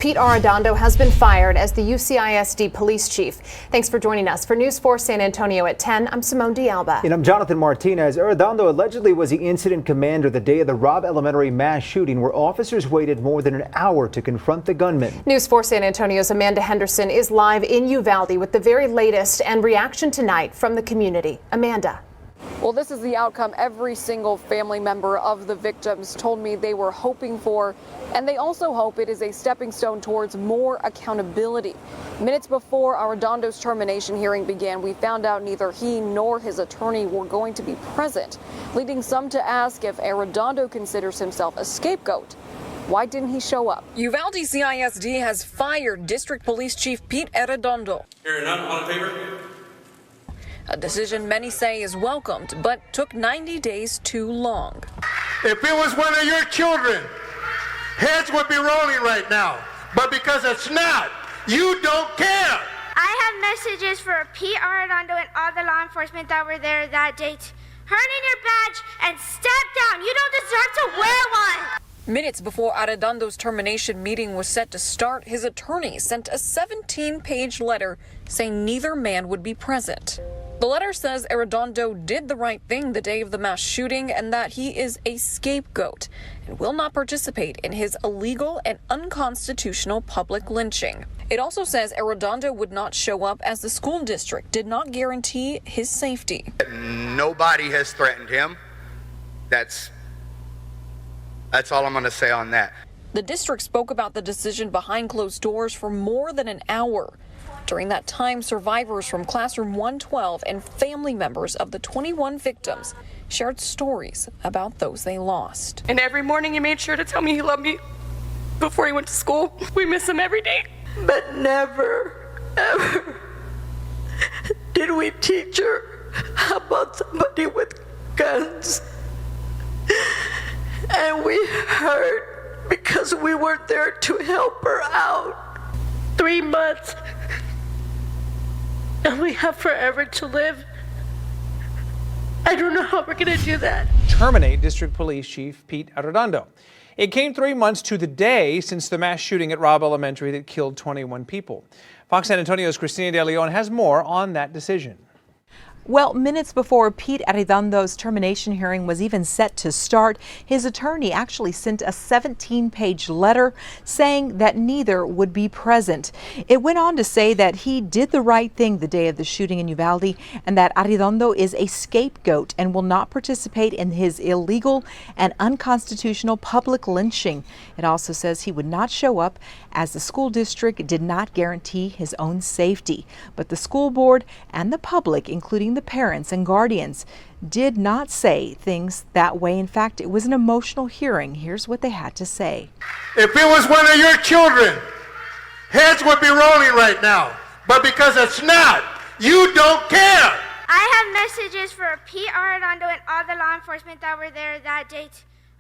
Pete Arredondo has been fired as the UCISD police chief. Thanks for joining us. For News 4 San Antonio at 10, I'm Simone D'Alba. And I'm Jonathan Martinez. Arredondo allegedly was the incident commander the day of the Robb Elementary mass shooting, where officers waited more than an hour to confront the gunman. News 4 San Antonio's Amanda Henderson is live in Uvalde with the very latest and reaction tonight from the community. Amanda. Well, this is the outcome every single family member of the victims told me they were hoping for, and they also hope it is a stepping stone towards more accountability. Minutes before Arredondo's termination hearing began, we found out neither he nor his attorney were going to be present, leading some to ask if Arredondo considers himself a scapegoat. Why didn't he show up? Uvalde CISD has fired District Police Chief Pete Arredondo. Hearing none, all in favor? A decision many say is welcomed, but took 90 days too long. If it was one of your children, heads would be rolling right now. But because it's not, you don't care. I have messages for Pete Arredondo and all the law enforcement that were there that day. Turn in your badge and step down. You don't deserve to wear one. Minutes before Arredondo's termination meeting was set to start, his attorney sent a 17-page letter saying neither man would be present. The letter says Arredondo did the right thing the day of the mass shooting and that he is a scapegoat and will not participate in his illegal and unconstitutional public lynching. It also says Arredondo would not show up as the school district did not guarantee his safety. Nobody has threatened him. That's all I'm going to say on that. The district spoke about the decision behind closed doors for more than an hour. During that time, survivors from Classroom 112 and family members of the 21 victims shared stories about those they lost. And every morning he made sure to tell me he loved me before he went to school. We miss him every day. But never, ever did we teach her about somebody with guns. And we hurt because we weren't there to help her out. 3 months. And we have forever to live. I don't know how we're going to do that. Terminate District Police Chief Pete Arredondo. It came 3 months to the day since the mass shooting at Robb Elementary that killed 21 people. Fox San Antonio's Cristina De Leon has more on that decision. Well, minutes before Pete Arredondo's termination hearing was even set to start, his attorney actually sent a 17-page letter saying that neither would be present. It went on to say that he did the right thing the day of the shooting in Uvalde and that Arredondo is a scapegoat and will not participate in his illegal and unconstitutional public lynching. It also says he would not show up as the school district did not guarantee his own safety. But the school board and the public, including the parents and guardians, did not say things that way. In fact, it was an emotional hearing. Here's what they had to say. If it was one of your children, heads would be rolling right now. But because it's not, you don't care. I have messages for Pete Arredondo and all the law enforcement that were there that day.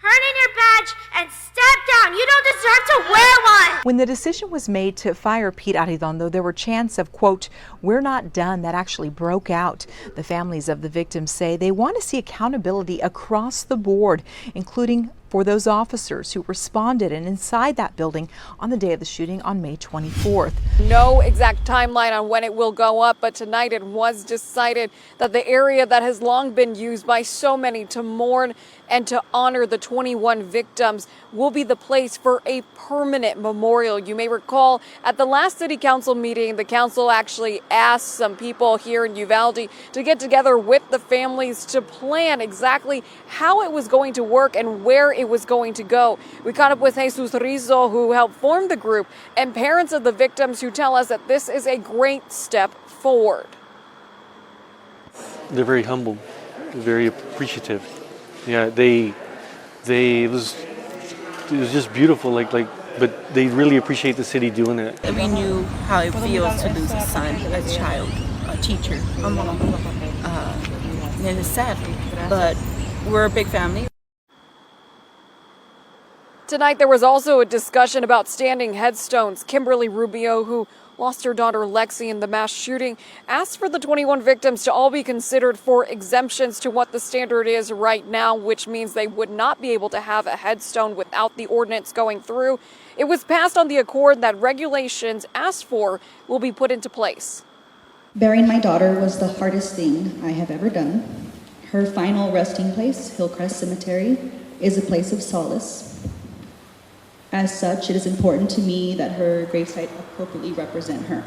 Turn in your badge and step down. You don't deserve to wear one. When the decision was made to fire Pete Arredondo, there were chants of, quote, "We're not done," that actually broke out. The families of the victims say they want to see accountability across the board, including for those officers who responded and inside that building on the day of the shooting on May 24th. No exact timeline on when it will go up, but tonight it was decided that the area that has long been used by so many to mourn and to honor the 21 victims will be the place for a permanent memorial. You may recall at the last city council meeting, the council actually asked some people here in Uvalde to get together with the families to plan exactly how it was going to work and where it was going to go. We caught up with Jesus Rizzo, who helped form the group, and parents of the victims who tell us that this is a great step forward. They're very humble, very appreciative. Yeah, it was just beautiful, but they really appreciate the city doing it. We knew how it feels to lose a son, a child, a teacher, a mom. And it's sad, but we're a big family. Tonight, there was also a discussion about standing headstones. Kimberly Rubio, who lost her daughter Lexi in the mass shooting, asked for the 21 victims to all be considered for exemptions to what the standard is right now, which means they would not be able to have a headstone without the ordinance going through. It was passed on the accord that regulations asked for will be put into place. Burying my daughter was the hardest thing I have ever done. Her final resting place, Hillcrest Cemetery, is a place of solace. As such, it is important to me that her gravesite appropriately represent her.